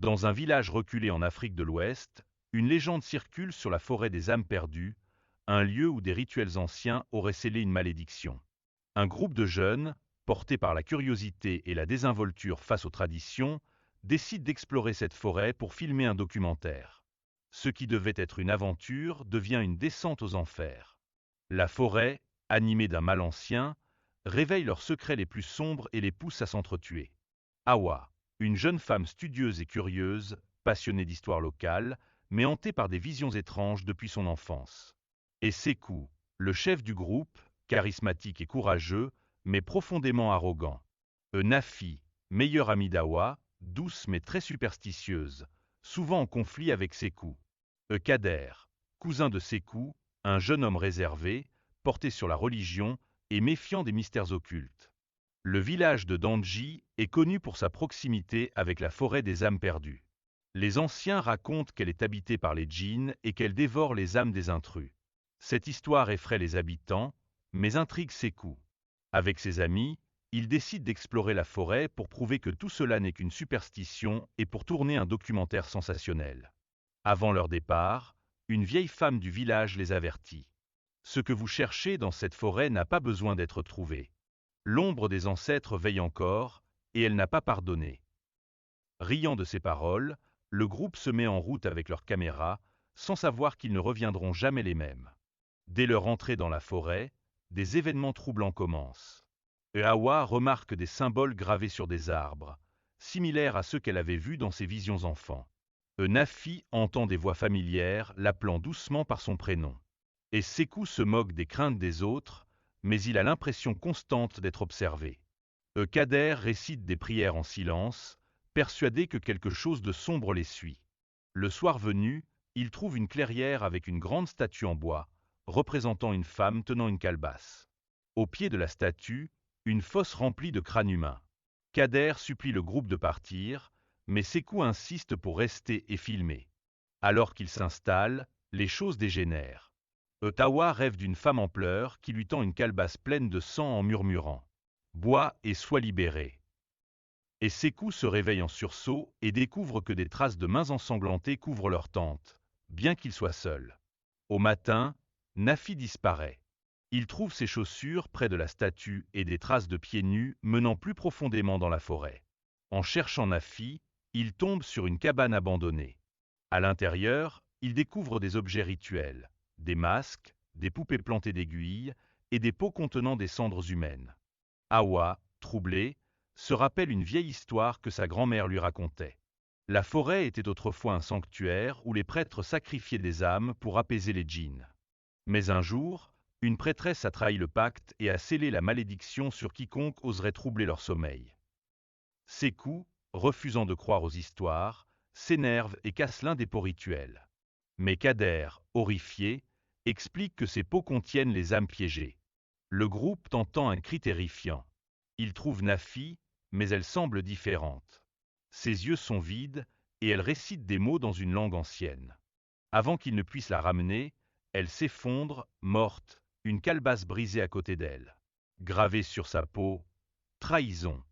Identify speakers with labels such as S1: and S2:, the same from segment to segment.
S1: Dans un village reculé en Afrique de l'Ouest, une légende circule sur la forêt des âmes perdues, un lieu où des rituels anciens auraient scellé une malédiction. Un groupe de jeunes, portés par la curiosité et la désinvolture face aux traditions, décide d'explorer cette forêt pour filmer un documentaire. Ce qui devait être une aventure devient une descente aux enfers. La forêt, animée d'un mal ancien, réveille leurs secrets les plus sombres et les pousse à s'entretuer. Hawa, une jeune femme studieuse et curieuse, passionnée d'histoire locale, mais hantée par des visions étranges depuis son enfance. Et Sekou, le chef du groupe, charismatique et courageux, mais profondément arrogant. Nafi, meilleure amie d'Hawa, douce mais très superstitieuse, souvent en conflit avec Sekou. Kader, cousin de Sekou, un jeune homme réservé, porté sur la religion et méfiant des mystères occultes. Le village de Danji est connu pour sa proximité avec la forêt des âmes perdues. Les anciens racontent qu'elle est habitée par les djinns et qu'elle dévore les âmes des intrus. Cette histoire effraie les habitants, mais intrigue Sekou. Avec ses amis, il décide d'explorer la forêt pour prouver que tout cela n'est qu'une superstition et pour tourner un documentaire sensationnel. Avant leur départ, une vieille femme du village les avertit. Ce que vous cherchez dans cette forêt n'a pas besoin d'être trouvé. L'ombre des ancêtres veille encore, et elle n'a pas pardonné. Riant de ces paroles, le groupe se met en route avec leurs caméras, sans savoir qu'ils ne reviendront jamais les mêmes. Dès leur entrée dans la forêt, des événements troublants commencent. Hawa remarque des symboles gravés sur des arbres, similaires à ceux qu'elle avait vus dans ses visions enfants. Nafi entend des voix familières l'appelant doucement par son prénom. Et Sekou se moque des craintes des autres, mais il a l'impression constante d'être observé. Kader récite des prières en silence, persuadé que quelque chose de sombre les suit. Le soir venu, il trouve une clairière avec une grande statue en bois, représentant une femme tenant une calebasse. Au pied de la statue, une fosse remplie de crânes humains. Kader supplie le groupe de partir, mais Sekou insiste pour rester et filmer. Alors qu'il s'installe, les choses dégénèrent. Hawa rêve d'une femme en pleurs qui lui tend une calebasse pleine de sang en murmurant « Bois et sois libéré ». Et Sekou se réveille en sursaut et découvre que des traces de mains ensanglantées couvrent leur tente, bien qu'il soit seul. Au matin, Nafi disparaît. Il trouve ses chaussures près de la statue et des traces de pieds nus menant plus profondément dans la forêt. En cherchant Nafi, il tombe sur une cabane abandonnée. À l'intérieur, il découvre des objets rituels, des masques, des poupées plantées d'aiguilles et des pots contenant des cendres humaines. Hawa, troublé, se rappelle une vieille histoire que sa grand-mère lui racontait. La forêt était autrefois un sanctuaire où les prêtres sacrifiaient des âmes pour apaiser les djinns. Mais un jour, une prêtresse a trahi le pacte et a scellé la malédiction sur quiconque oserait troubler leur sommeil. Sekou, refusant de croire aux histoires, s'énerve et casse l'un des pots rituels. Mais Kader, horrifié, explique que ces pots contiennent les âmes piégées. Le groupe entend un cri terrifiant. Il trouve Nafi, mais elle semble différente. Ses yeux sont vides et elle récite des mots dans une langue ancienne. Avant qu'il ne puisse la ramener, elle s'effondre, morte, une calebasse brisée à côté d'elle. Gravée sur sa peau, trahison.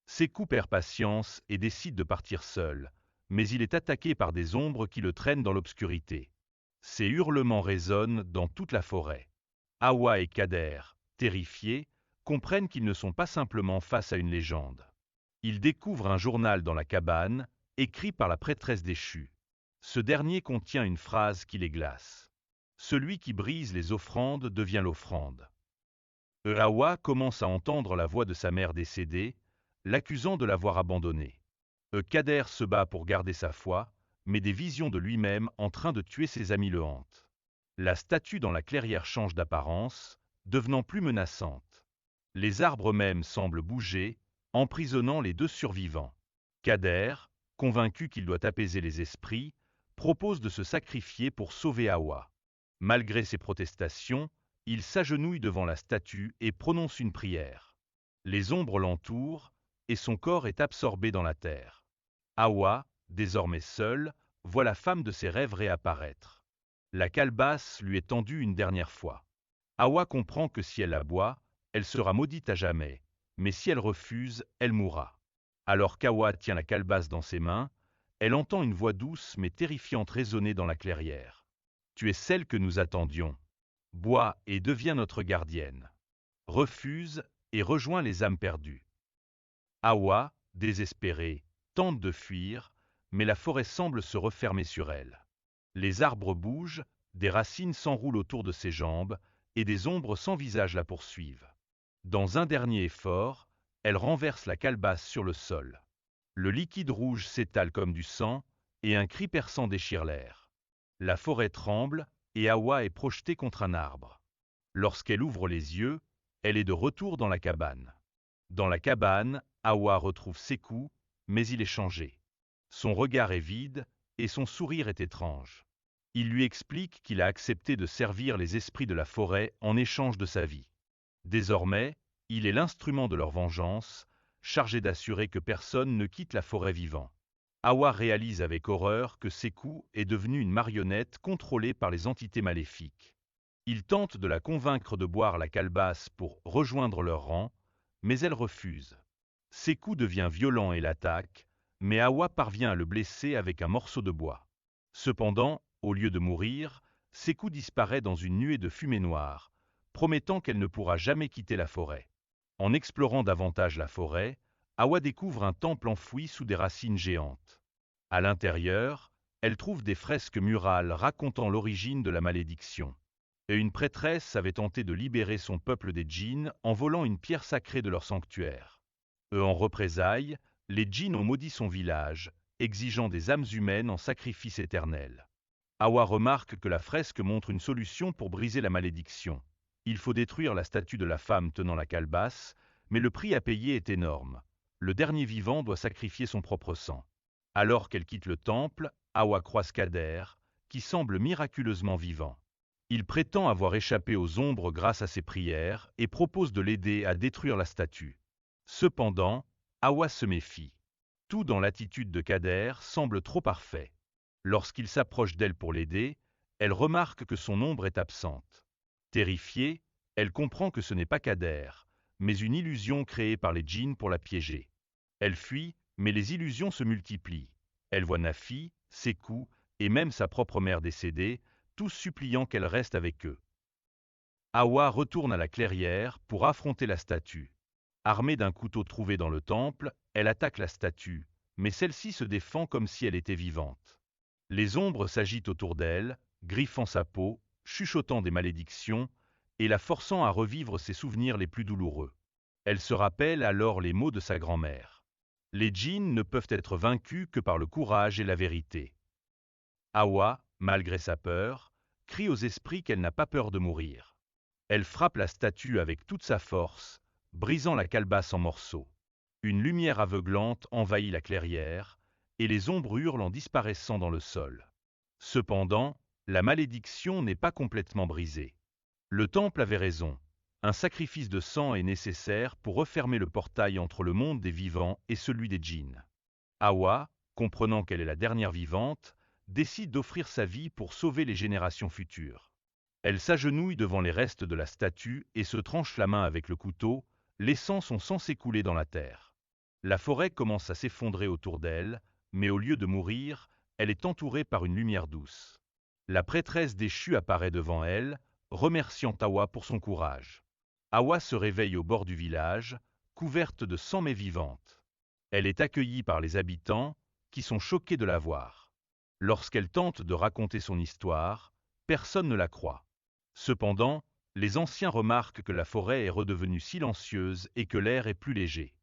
S1: Sekou perd patience et décide de partir seul, mais il est attaqué par des ombres qui le traînent dans l'obscurité. Ses hurlements résonnent dans toute la forêt. Hawa et Kader, terrifiés, comprennent qu'ils ne sont pas simplement face à une légende. Ils découvrent un journal dans la cabane, écrit par la prêtresse déchue. Ce dernier contient une phrase qui les glace. Celui qui brise les offrandes devient l'offrande. Hawa commence à entendre la voix de sa mère décédée, l'accusant de l'avoir abandonné. Kader se bat pour garder sa foi, mais des visions de lui-même en train de tuer ses amis le hantent. La statue dans la clairière change d'apparence, devenant plus menaçante. Les arbres même semblent bouger, emprisonnant les deux survivants. Kader, convaincu qu'il doit apaiser les esprits, propose de se sacrifier pour sauver Hawa. Malgré ses protestations, il s'agenouille devant la statue et prononce une prière. Les ombres l'entourent, et son corps est absorbé dans la terre. Hawa, désormais seule, voit la femme de ses rêves réapparaître. La calebasse lui est tendue une dernière fois. Hawa comprend que si elle la boit, elle sera maudite à jamais, mais si elle refuse, elle mourra. Alors qu'Hawa tient la calebasse dans ses mains, Elle entend une voix douce mais terrifiante résonner dans la clairière. « Tu es celle que nous attendions. Bois et deviens notre gardienne. Refuse et rejoins les âmes perdues. » Hawa, désespérée, tente de fuir, mais la forêt semble se refermer sur elle. Les arbres bougent, des racines s'enroulent autour de ses jambes, et des ombres sans visage la poursuivent. Dans un dernier effort, elle renverse la calebasse sur le sol. Le liquide rouge s'étale comme du sang, et un cri perçant déchire l'air. La forêt tremble, et Hawa est projetée contre un arbre. Lorsqu'elle ouvre les yeux, elle est de retour dans la cabane. Dans la cabane, Hawa retrouve Sekou, mais il est changé. Son regard est vide, et son sourire est étrange. Il lui explique qu'il a accepté de servir les esprits de la forêt en échange de sa vie. Désormais, il est l'instrument de leur vengeance, chargé d'assurer que personne ne quitte la forêt vivant. Hawa réalise avec horreur que Sekou est devenu une marionnette contrôlée par les entités maléfiques. Il tente de la convaincre de boire la calebasse pour rejoindre leur rang, mais elle refuse. Sekou devient violent et l'attaque, mais Hawa parvient à le blesser avec un morceau de bois. Cependant, au lieu de mourir, Sekou disparaît dans une nuée de fumée noire, promettant qu'elle ne pourra jamais quitter la forêt. En explorant davantage la forêt, Hawa découvre un temple enfoui sous des racines géantes. À l'intérieur, elle trouve des fresques murales racontant l'origine de la malédiction. Et une prêtresse avait tenté de libérer son peuple des djinns en volant une pierre sacrée de leur sanctuaire. En représailles, les djinns ont maudit son village, exigeant des âmes humaines en sacrifice éternel. Hawa remarque que la fresque montre une solution pour briser la malédiction. Il faut détruire la statue de la femme tenant la calebasse, mais le prix à payer est énorme. Le dernier vivant doit sacrifier son propre sang. Alors qu'elle quitte le temple, Hawa croise Kader, qui semble miraculeusement vivant. Il prétend avoir échappé aux ombres grâce à ses prières et propose de l'aider à détruire la statue. Cependant, Hawa se méfie. Tout dans l'attitude de Kader semble trop parfait. Lorsqu'il s'approche d'elle pour l'aider, elle remarque que son ombre est absente. Terrifiée, elle comprend que ce n'est pas Kader, mais une illusion créée par les djinns pour la piéger. Elle fuit, mais les illusions se multiplient. Elle voit Nafi, Sekou et même sa propre mère décédée, tous suppliant qu'elle reste avec eux. Hawa retourne à la clairière pour affronter la statue. Armée d'un couteau trouvé dans le temple, elle attaque la statue, mais celle-ci se défend comme si elle était vivante. Les ombres s'agitent autour d'elle, griffant sa peau, chuchotant des malédictions, et la forçant à revivre ses souvenirs les plus douloureux. Elle se rappelle alors les mots de sa grand-mère. Les djinns ne peuvent être vaincus que par le courage et la vérité. Hawa, malgré sa peur, crie aux esprits qu'elle n'a pas peur de mourir. Elle frappe la statue avec toute sa force, brisant la calebasse en morceaux. Une lumière aveuglante envahit la clairière, et les ombres hurlent en disparaissant dans le sol. Cependant, la malédiction n'est pas complètement brisée. Le temple avait raison. Un sacrifice de sang est nécessaire pour refermer le portail entre le monde des vivants et celui des djinns. Hawa, comprenant qu'elle est la dernière vivante, décide d'offrir sa vie pour sauver les générations futures. Elle s'agenouille devant les restes de la statue et se tranche la main avec le couteau, laissant son sang s'écouler dans la terre. La forêt commence à s'effondrer autour d'elle, mais au lieu de mourir, elle est entourée par une lumière douce. La prêtresse déchue apparaît devant elle, remerciant Hawa pour son courage. Hawa se réveille au bord du village, couverte de sang mais vivante. Elle est accueillie par les habitants, qui sont choqués de la voir. Lorsqu'elle tente de raconter son histoire, personne ne la croit. Cependant, les anciens remarquent que la forêt est redevenue silencieuse et que l'air est plus léger.